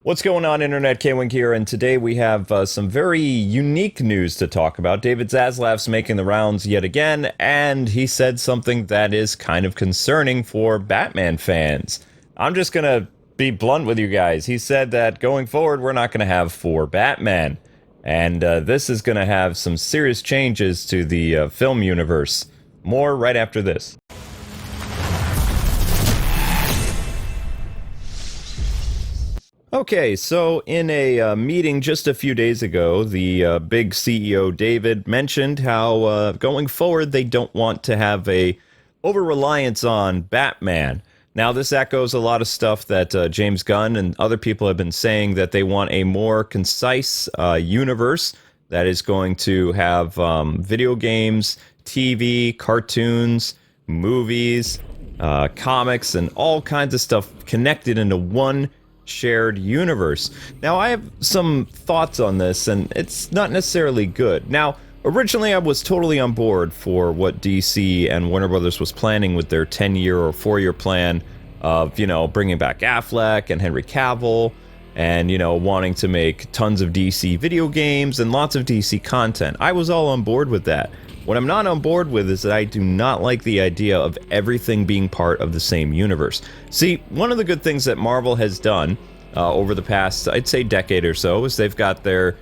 What's going on, Internet? K-Wing here, and today we have some very unique news to talk about. David Zaslav's making the rounds yet again, and he said something that is kind of concerning for Batman fans. I'm just gonna be blunt with you guys. He said that going forward, we're not gonna have four Batmen, and this is gonna have some serious changes to the film universe. More right after this. Okay, so in a meeting just a few days ago, the big CEO David mentioned how going forward they don't want to have a over-reliance on Batman. Now, this echoes a lot of stuff that James Gunn and other people have been saying, that they want a more concise universe that is going to have video games, TV, cartoons, movies, comics, and all kinds of stuff connected into one shared universe. Now, I have some thoughts on this, and it's not necessarily good. Now, originally I was totally on board for what DC and Warner Brothers was planning with their 10-year or 4-year plan of, bringing back Affleck and Henry Cavill and, wanting to make tons of DC video games and lots of DC content. I was all on board with that. What I'm not on board with is that I do not like the idea of everything being part of the same universe. See, one of the good things that Marvel has done over the past, I'd say, decade or so, is they've got their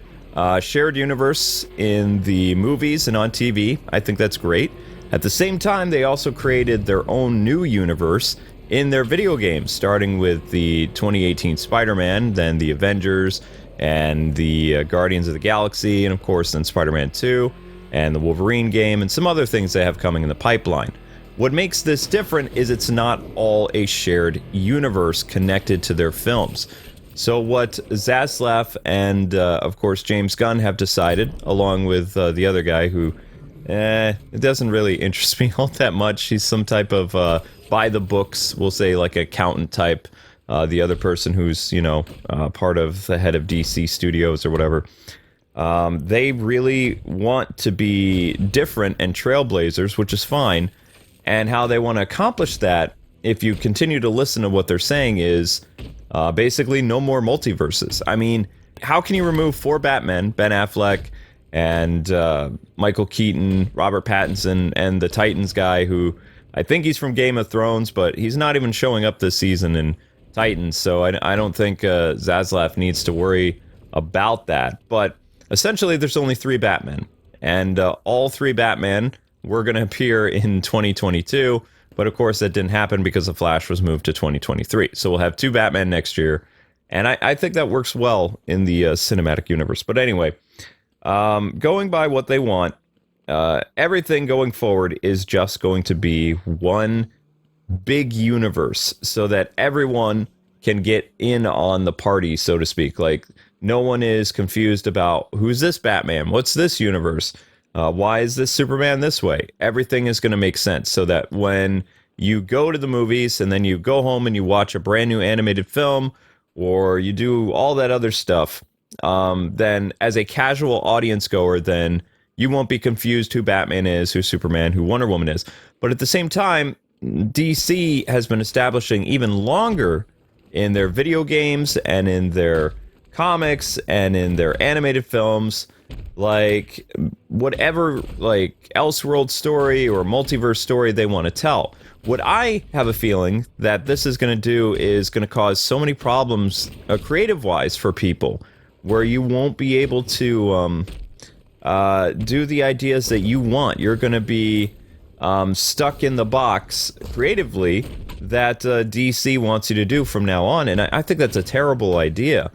shared universe in the movies and on TV. I think that's great. At the same time, they also created their own new universe in their video games, starting with the 2018 Spider-Man, then the Avengers, and the Guardians of the Galaxy, and of course then Spider-Man 2, and the Wolverine game, and some other things they have coming in the pipeline. What makes this different is it's not all a shared universe connected to their films. So what Zaslav and, of course, James Gunn have decided, along with the other guy who, it doesn't really interest me all that much. He's some type of by the books, we'll say, like accountant type. The other person who's, part of the head of DC Studios or whatever. They really want to be different and trailblazers, which is fine. And how they want to accomplish that, if you continue to listen to what they're saying, is basically no more multiverses. I mean, how can you remove four Batmen, Ben Affleck and Michael Keaton, Robert Pattinson, and the Titans guy, who I think he's from Game of Thrones, but he's not even showing up this season in Titans, so I don't think Zaslav needs to worry about that. But essentially, there's only three Batmen, and all three Batmen were going to appear in 2022, but of course that didn't happen because The Flash was moved to 2023. So we'll have two Batman next year, and I think that works well in the cinematic universe. But anyway, going by what they want, everything going forward is just going to be one big universe so that everyone can get in on the party, so to speak. Like, no one is confused about who's this Batman? What's this universe? Why is this Superman this way? Everything is going to make sense so that when you go to the movies and then you go home and you watch a brand new animated film or you do all that other stuff, then as a casual audience goer, then you won't be confused who Batman is, who Superman, who Wonder Woman is. But at the same time, DC has been establishing even longer in their video games and in their comics and in their animated films, like whatever, like Elseworld story or multiverse story they want to tell. What I have a feeling that this is going to do is going to cause so many problems creative-wise for people, where you won't be able to do the ideas that you want. You're going to be stuck in the box creatively that DC wants you to do from now on, and I think that's a terrible idea.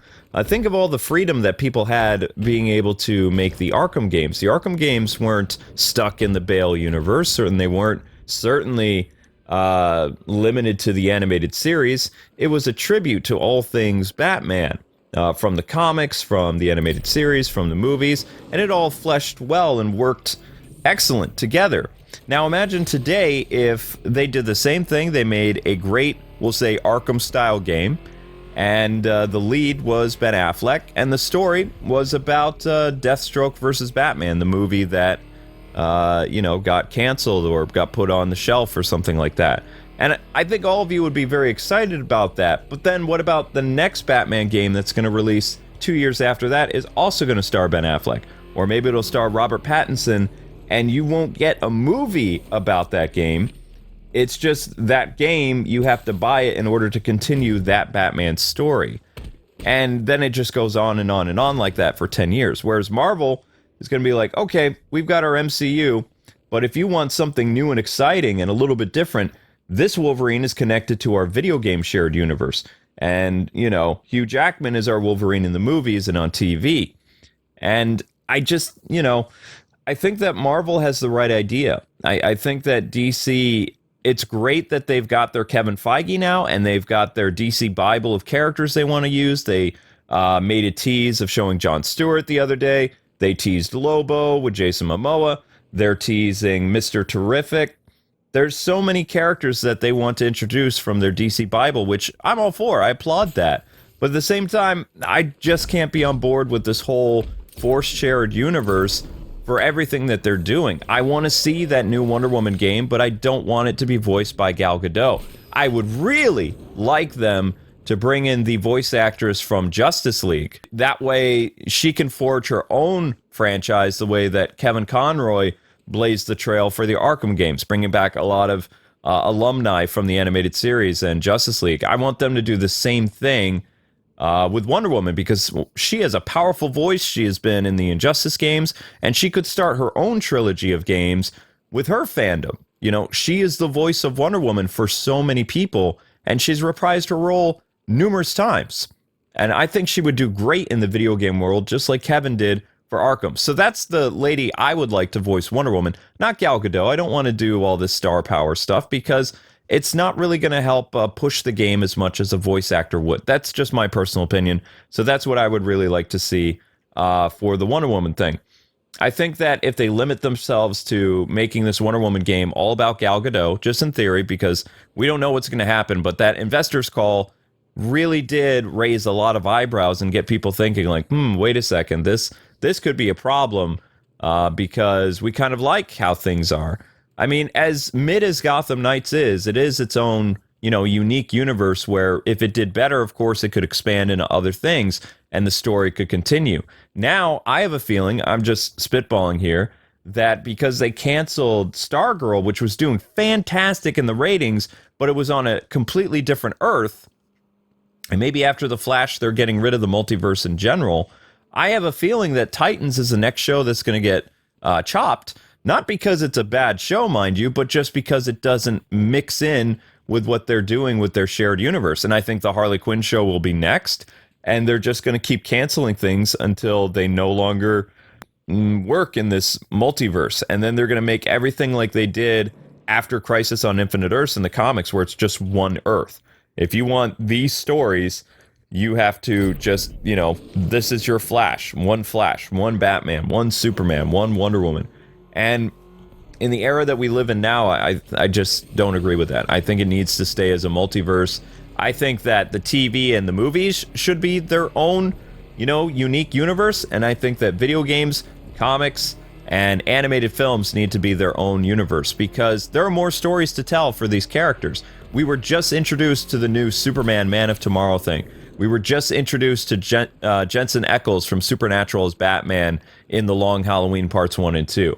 Think of all the freedom that people had being able to make the Arkham games. The Arkham games weren't stuck in the Bale universe, and they weren't certainly limited to the animated series. It was a tribute to all things Batman, from the comics, from the animated series, from the movies, and it all fleshed well and worked excellent together. Now imagine today if they did the same thing. They made a great, we'll say, Arkham-style game, and the lead was Ben Affleck, and the story was about Deathstroke versus Batman, the movie that got canceled or got put on the shelf or something like that. And I think all of you would be very excited about that. But then what about the next Batman game that's going to release 2 years after that is also going to star Ben Affleck? Or maybe it'll star Robert Pattinson, and you won't get a movie about that game. It's just that game, you have to buy it in order to continue that Batman story. And then it just goes on and on and on like that for 10 years. Whereas Marvel is going to be like, okay, we've got our MCU, but if you want something new and exciting and a little bit different, this Wolverine is connected to our video game shared universe. And, you know, Hugh Jackman is our Wolverine in the movies and on TV. And I just, you know, I think that Marvel has the right idea. I think that DC, it's great that they've got their Kevin Feige now, and they've got their DC Bible of characters they want to use. They made a tease of showing Jon Stewart the other day. They teased Lobo with Jason Momoa. They're teasing Mr. Terrific. There's so many characters that they want to introduce from their DC Bible, which I'm all for. I applaud that. But at the same time, I just can't be on board with this whole forced shared universe for everything that they're doing. I want to see that new Wonder Woman game, but I don't want it to be voiced by Gal Gadot. I would really like them to bring in the voice actress from Justice League. That way, she can forge her own franchise the way that Kevin Conroy blazed the trail for the Arkham games, bringing back a lot of alumni from the animated series and Justice League. I want them to do the same thing with Wonder Woman, because she has a powerful voice. She has been in the Injustice games, and she could start her own trilogy of games with her fandom. You know, she is the voice of Wonder Woman for so many people, and she's reprised her role numerous times. And I think she would do great in the video game world, just like Kevin did for Arkham. So that's the lady I would like to voice Wonder Woman, not Gal Gadot. I don't want to do all this star power stuff because it's not really going to help push the game as much as a voice actor would. That's just my personal opinion. So that's what I would really like to see for the Wonder Woman thing. I think that if they limit themselves to making this Wonder Woman game all about Gal Gadot, just in theory, because we don't know what's going to happen, but that investors call really did raise a lot of eyebrows and get people thinking like, wait a second, this could be a problem because we kind of like how things are. I mean, as mid as Gotham Knights is, it is its own, you know, unique universe where if it did better, of course, it could expand into other things and the story could continue. Now, I have a feeling, I'm just spitballing here, that because they canceled Stargirl, which was doing fantastic in the ratings, but it was on a completely different Earth, and maybe after The Flash, they're getting rid of the multiverse in general, I have a feeling that Titans is the next show that's going to get chopped. Not because it's a bad show, mind you, but just because it doesn't mix in with what they're doing with their shared universe. And I think the Harley Quinn show will be next, and they're just going to keep canceling things until they no longer work in this multiverse. And then they're going to make everything like they did after Crisis on Infinite Earths in the comics, where it's just one Earth. If you want these stories, you have to just, you know, this is your Flash, one Batman, one Superman, one Wonder Woman. And in the era that we live in now, I just don't agree with that. I think it needs to stay as a multiverse. I think that the TV and the movies should be their own, you know, unique universe. And I think that video games, comics, and animated films need to be their own universe because there are more stories to tell for these characters. We were just introduced to the new Superman Man of Tomorrow thing. We were just introduced to Jensen Ackles from Supernatural as Batman in The Long Halloween Parts 1 and 2.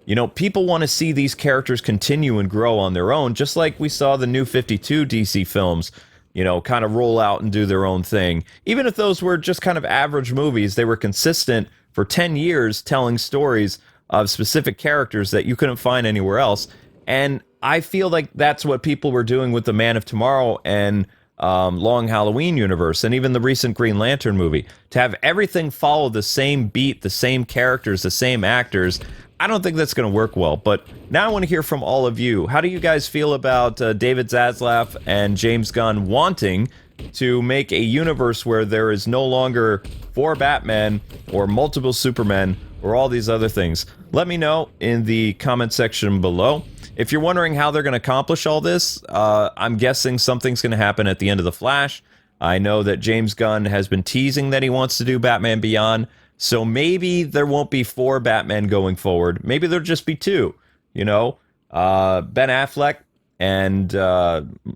You know, people want to see these characters continue and grow on their own, just like we saw the new 52 DC films, you know, kind of roll out and do their own thing. Even if those were just kind of average movies, they were consistent for 10 years telling stories of specific characters that you couldn't find anywhere else. And I feel like that's what people were doing with the Man of Tomorrow and Long Halloween universe, and even the recent Green Lantern movie. To have everything follow the same beat, the same characters, the same actors, I don't think that's going to work well. But now I want to hear from all of you. How do you guys feel about David Zaslav and James Gunn wanting to make a universe where there is no longer 4 Batmen or multiple Supermen or all these other things? Let me know in the comment section below. If you're wondering how they're going to accomplish all this, I'm guessing something's going to happen at the end of The Flash. I know that James Gunn has been teasing that he wants to do Batman Beyond. So maybe there won't be 4 Batmen going forward. Maybe there'll just be 2, you know, Ben Affleck and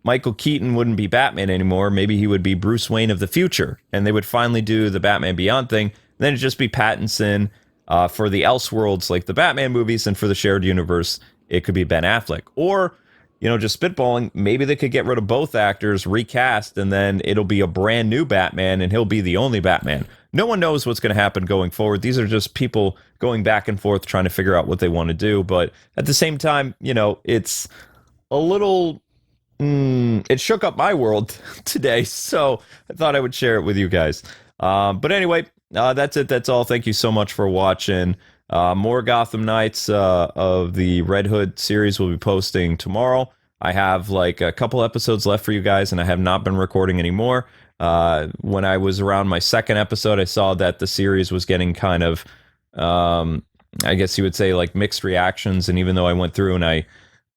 Michael Keaton wouldn't be Batman anymore. Maybe he would be Bruce Wayne of the future, and they would finally do the Batman Beyond thing. Then it'd just be Pattinson for the Elseworlds, like the Batman movies, and for the shared universe, it could be Ben Affleck. Or, just spitballing, maybe they could get rid of both actors, recast, and then it'll be a brand new Batman, and he'll be the only Batman. No one knows what's going to happen going forward. These are just people going back and forth trying to figure out what they want to do. But at the same time, it's a little... it shook up my world today, so I thought I would share it with you guys. But anyway, that's it. That's all. Thank you so much for watching. More Gotham Knights of the Red Hood series will be posting tomorrow. I have like a couple episodes left for you guys, and I have not been recording anymore. When I was around my second episode, I saw that the series was getting kind of, I guess you would say, like mixed reactions. And even though I went through and I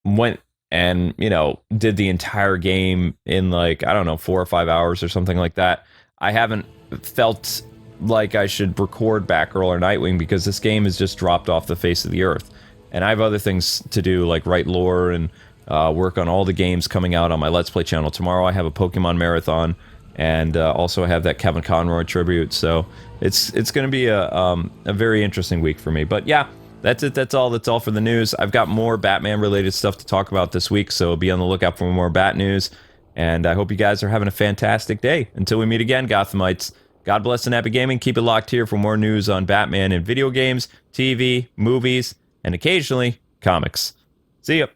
went and, did the entire game in like, I don't know, 4 or 5 hours or something like that, I haven't felt like I should record Batgirl or Nightwing because this game has just dropped off the face of the earth. And I have other things to do, like write lore and work on all the games coming out on my Let's Play channel. Tomorrow I have a Pokemon marathon, and also I have that Kevin Conroy tribute. So it's going to be a very interesting week for me. But yeah, that's it. That's all for the news. I've got more Batman related stuff to talk about this week, so be on the lookout for more Bat News. And I hope you guys are having a fantastic day. Until we meet again, Gothamites, God bless and happy gaming. Keep it locked here for more news on Batman in video games, TV, movies, and occasionally comics. See ya.